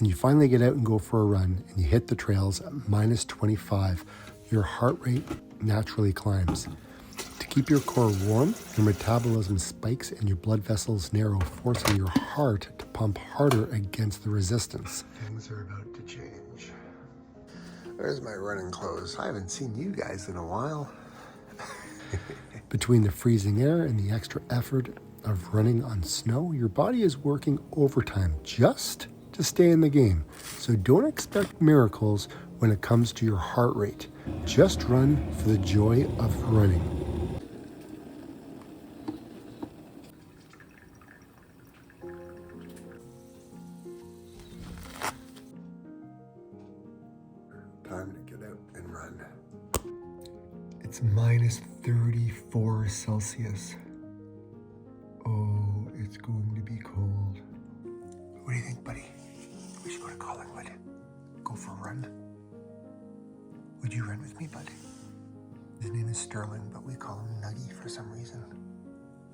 When you finally get out and go for a run and you hit the trails at -25, your heart rate naturally climbs. To keep your core warm, your metabolism spikes and your blood vessels narrow, forcing your heart to pump harder against the resistance. Things are about to change. There's my running clothes. I haven't seen you guys in a while. Between the freezing air and the extra effort of running on snow, your body is working overtime just to stay in the game. So don't expect miracles when it comes to your heart rate. Just run for the joy of running. Time to get out and run. It's -34 Celsius. Oh, it's going to be cold. What do you think, buddy? We should go to Collingwood. Go for a run. Would you run with me, bud? His name is Sterling, but we call him Nuggy for some reason.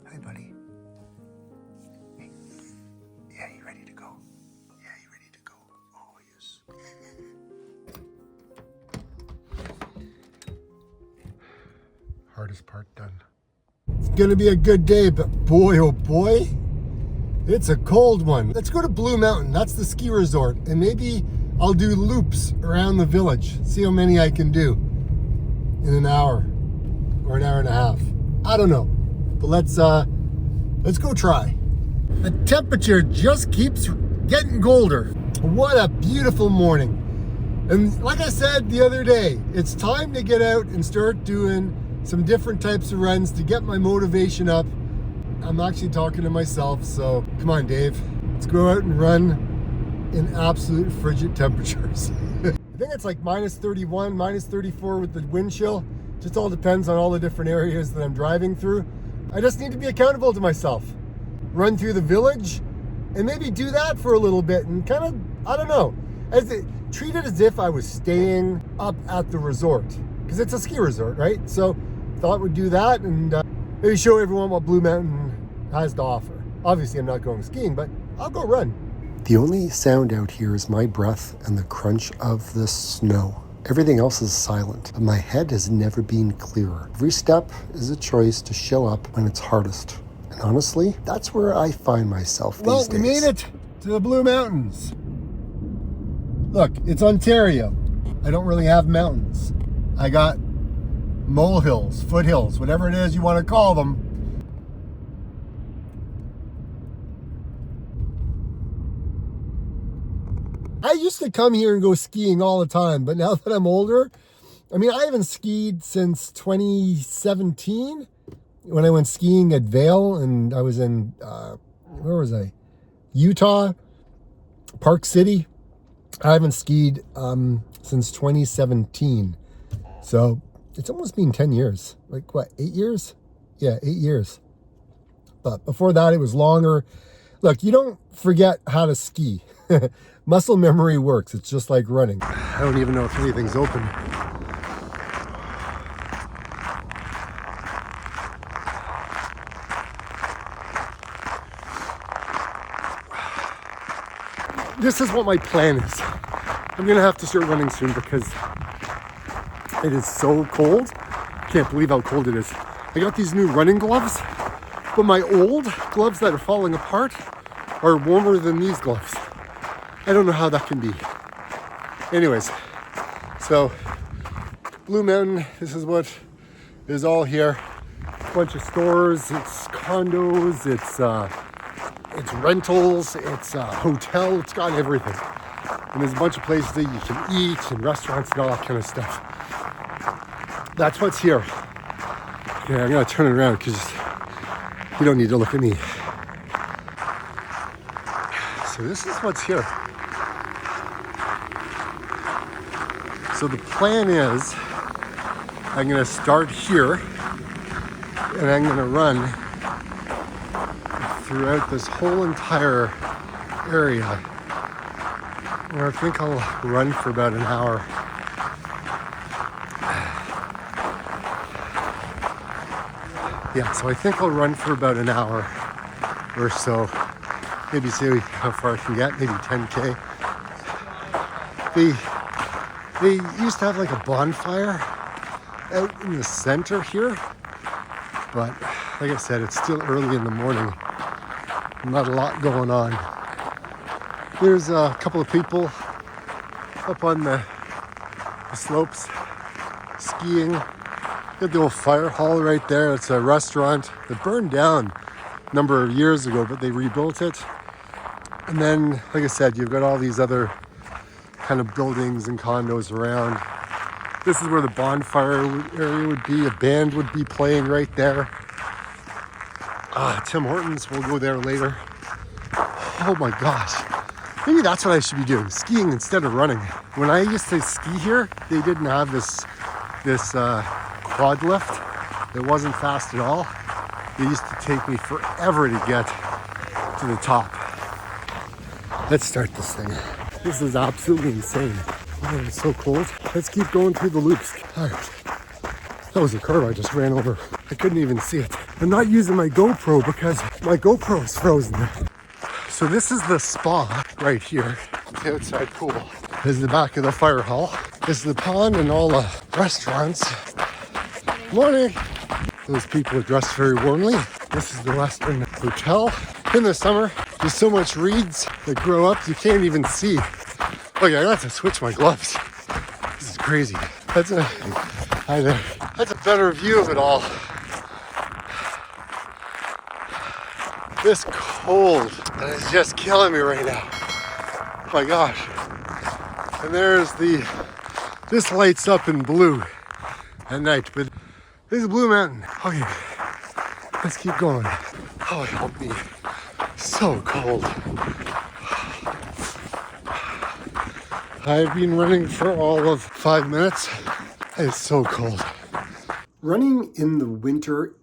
Hi, buddy. Hey. Yeah, you ready to go? Yeah, you ready to go? Oh, yes. Hardest part done. It's gonna be a good day, but boy, oh boy, it's a cold one. Let's go to Blue Mountain. That's the ski resort. And maybe I'll do loops around the village. See how many I can do in an hour or an hour and a half. I don't know, but let's go try. The temperature just keeps getting colder. What a beautiful morning. And like I said the other day, it's time to get out and start doing some different types of runs to get my motivation up. I'm actually talking to myself, so come on, Dave. Let's go out and run in absolute frigid temperatures. I think it's like -31, -34 with the wind chill. Just all depends on all the different areas that I'm driving through. I just need to be accountable to myself. Run through the village and maybe do that for a little bit and kind of, I don't know, treat it as if I was staying up at the resort, because it's a ski resort, right? So thought we'd do that and maybe show everyone what Blue Mountain has to offer. Obviously, I'm not going skiing, but I'll go run. The only sound out here is my breath and the crunch of the snow. Everything else is silent, but my head has never been clearer. Every step is a choice to show up when it's hardest. And honestly, that's where I find myself these days. Well, we made it to the Blue Mountains. Look, it's Ontario. I don't really have mountains. I got molehills, foothills, whatever it is you want to call them. I used to come here and go skiing all the time, but now that I'm older, I mean, I haven't skied since 2017 when I went skiing at Vail, and I was in, where was I? Utah, Park City. I haven't skied since 2017. So it's almost been 10 years. Like what, 8 years? Yeah, 8 years. But before that, it was longer. Look, you don't forget how to ski. Muscle memory works. It's just like running. I don't even know if anything's open. This is what my plan is. I'm gonna have to start running soon because it is so cold. Can't believe how cold it is. I got these new running gloves, but my old gloves that are falling apart are warmer than these gloves. I don't know how that can be. Anyways, so Blue Mountain, this is what is all here. A bunch of stores, it's condos, it's rentals, it's a hotel, it's got everything. And there's a bunch of places that you can eat and restaurants and all that kind of stuff. That's what's here. Okay, I'm gonna turn it around because you don't need to look at me. So this is what's here. So the plan is I'm gonna start here and I'm gonna run throughout this whole entire area. And I think I'll run for about an hour. Yeah, so I think I'll run for about an hour or so. Maybe see how far I can get, maybe 10K. they used to have like a bonfire out in the center here, but like I said, it's still early in the morning. Not a lot going on. There's a couple of people up on the slopes skiing. Got the old fire hall right there. It's a restaurant that burned down a number of years ago, but they rebuilt it. And then, like I said, you've got all these other kind of buildings and condos around. This is where the bonfire area would be. A band would be playing right there. Tim Hortons, we'll go there later. Oh my gosh. Maybe that's what I should be doing, skiing instead of running. When I used to ski here, they didn't have this quad lift. It wasn't fast at all. It used to take me forever to get to the top. Let's start this thing. This is absolutely insane. Oh, it's so cold. Let's keep going through the loops. All right. That was a curve I just ran over. I couldn't even see it. I'm not using my GoPro because my GoPro is frozen. So this is the spa right here, the outside pool. This is the back of the fire hall. This is the pond and all the restaurants. Morning. Those people are dressed very warmly. This is the Western Hotel. In the summer, there's so much reeds that grow up you can't even see. Oh yeah, I have to switch my gloves. This is crazy. Hi there. That's a better view of it all. This cold is just killing me right now. Oh my gosh. And there's this lights up in blue at night, but this is Blue Mountain. Okay, let's keep going. Oh, help me. So cold. I've been running for all of 5 minutes. It's so cold. Running in the winter,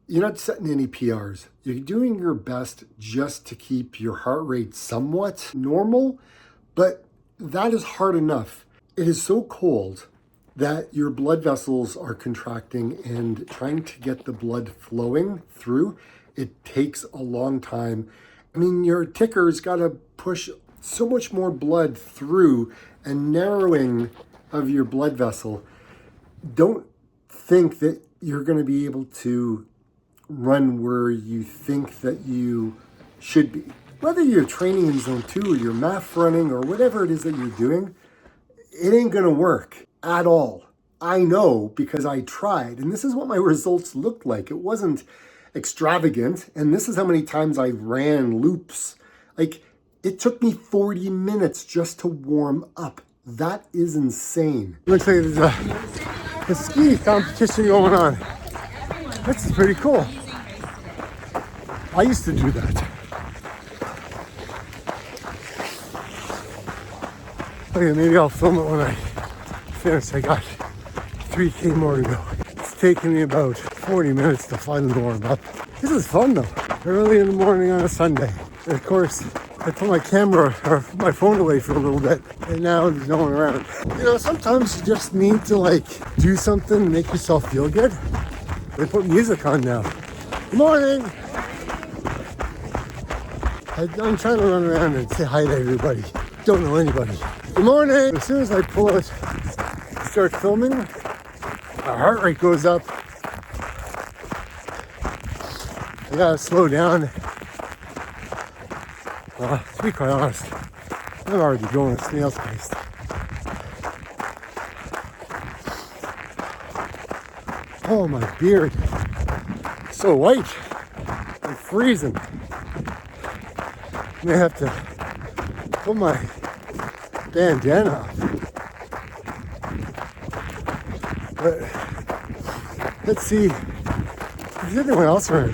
you're not setting any PRs. You're doing your best just to keep your heart rate somewhat normal, but that is hard enough. It is so cold that your blood vessels are contracting and trying to get the blood flowing through. It takes a long time. I mean, your ticker's got to push so much more blood through, and narrowing of your blood vessel. Don't think that you're going to be able to run where you think that you should be. Whether you're training in zone 2 or you're MAF running or whatever it is that you're doing, it ain't going to work at all. I know because I tried, and this is what my results looked like. It wasn't extravagant, and this is how many times I ran loops. Like, it took me 40 minutes just to warm up. That is insane. Looks like there's a ski competition going on. This is pretty cool. I used to do that. Okay, maybe I'll film it when I finish. I got 3K more to go. It's taking me about 40 minutes to finally warm up. This is fun though. Early in the morning on a Sunday. And of course, I put my camera or my phone away for a little bit, and now it's going around. You know, sometimes you just need to like do something to make yourself feel good. They put music on now. Good morning. I'm trying to run around and say hi to everybody. Don't know anybody. Good morning. As soon as I pull out, start filming, my heart rate goes up. I gotta slow down. To be quite honest, I'm already going at snail's pace. Oh, my beard. So white. I'm freezing. I may have to put my bandana off. But let's see if there's anyone else around.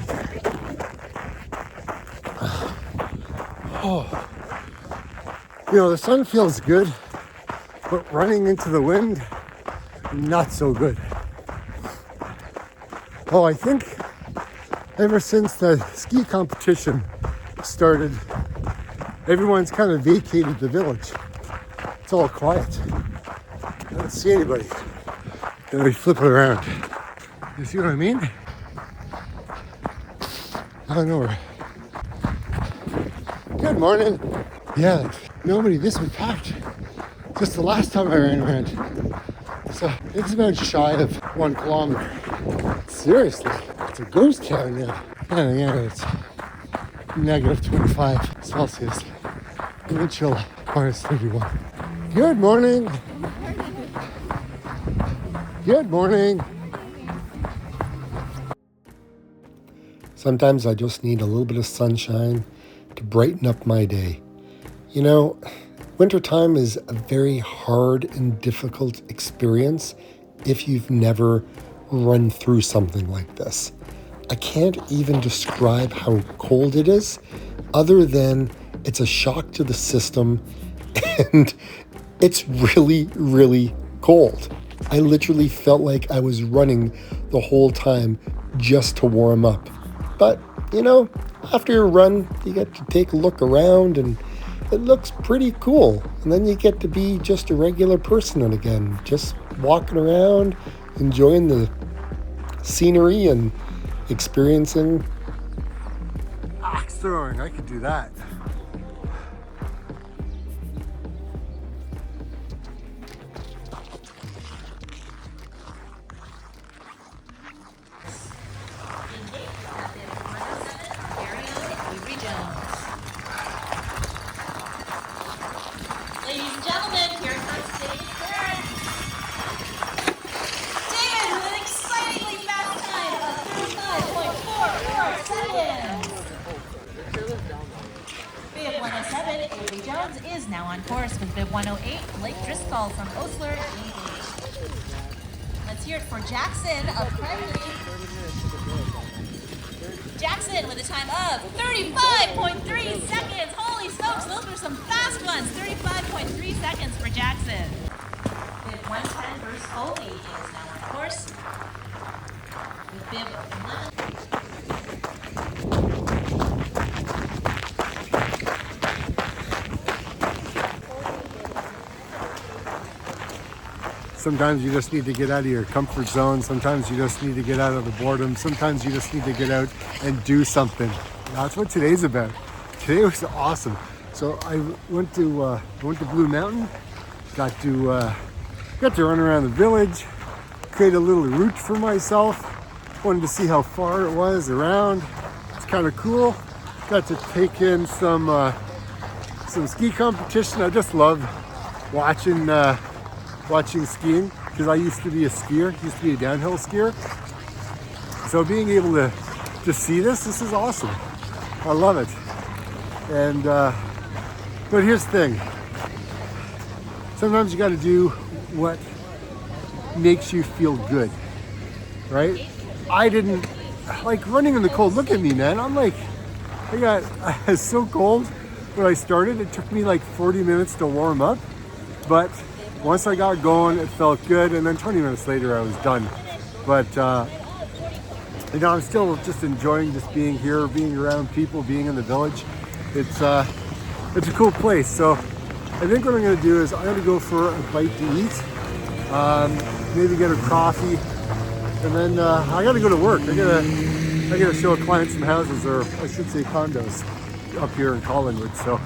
Oh, you know, the sun feels good, but running into the wind, not so good. Oh, I think ever since the ski competition started, everyone's kind of vacated the village. It's all quiet. I don't see anybody. Then we flip it around. You see what I mean? I don't know. Good morning. Yeah, nobody. This was packed. just the last time I ran around. So it's about shy of 1 kilometer. Seriously, it's a ghost town now. And yeah, it's negative 25 Celsius. Wind chill minus 31. Good morning. Good morning. Sometimes I just need a little bit of sunshine to brighten up my day. You know, wintertime is a very hard and difficult experience if you've never run through something like this. I can't even describe how cold it is, other than it's a shock to the system and it's really, really cold. I literally felt like I was running the whole time just to warm up. But, you know, after your run, you get to take a look around and it looks pretty cool. And then you get to be just a regular person again, just walking around, enjoying the scenery and experiencing axe throwing. I could do that. Ladies and gentlemen, here comes David Barrett. David with an excitingly fast time of 35.44 seconds. Bib 107, Avery Jones is now on course with Bib 108, Blake Driscoll from Osler, EH. Let's hear it for Jackson of Cragley. Jackson with a time of 35.3 seconds. Holy smokes, those were some fast ones. 35.3 seconds for Jackson. Bib 110 Bruce Foley is now on course. With Bib 11. Sometimes you just need to get out of your comfort zone. Sometimes you just need to get out of the boredom. Sometimes you just need to get out and do something. That's what today's about. Today was awesome. So I went to Blue Mountain. Got to run around the village, create a little route for myself. Wanted to see how far it was around. It's kind of cool. Got to take in some ski competition. I just love watching skiing because I used to be a skier, used to be a downhill skier. So being able to see this is awesome. I love it. And but here's the thing. Sometimes you got to do what makes you feel good, right? I didn't like running in the cold. Look at me, man. I was so cold when I started. It took me like 40 minutes to warm up, but once I got going, it felt good, and then 20 minutes later, I was done. But, you know, I'm still just enjoying just being here, being around people, being in the village. It's a cool place. So I think what I'm going to do is I'm going to go for a bite to eat, maybe get a coffee, and then I got to go to work. I got to show a client some houses, or I should say condos, up here in Collingwood. So,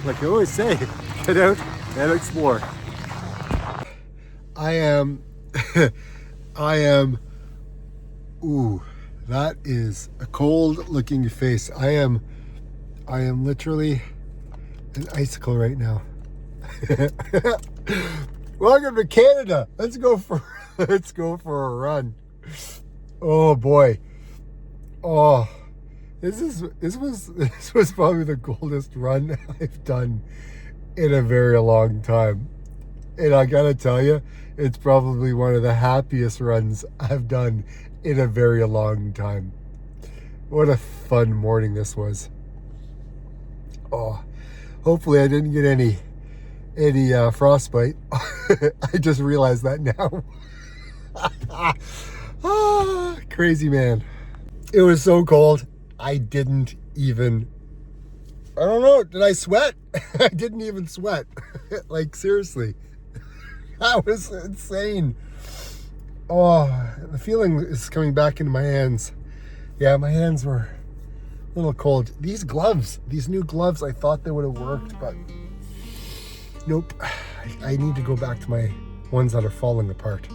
like I always say, get out and explore. I am, ooh, that is a cold looking face. I am literally an icicle right now. Welcome to Canada. Let's go for a run. Oh boy. Oh, this was probably the coldest run I've done in a very long time. And I gotta tell you, it's probably one of the happiest runs I've done in a very long time. What a fun morning this was. Oh, hopefully I didn't get any frostbite. I just realized that now. Crazy man. It was so cold. I don't know, did I sweat? I didn't even sweat. Like, seriously. That was insane. Oh, the feeling is coming back into my hands. Yeah, my hands were a little cold. These new gloves, I thought they would have worked, but nope. I need to go back to my ones that are falling apart.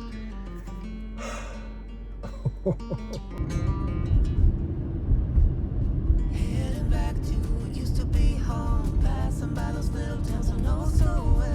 Heading back to what used to be home, passing by those little towns I know so well.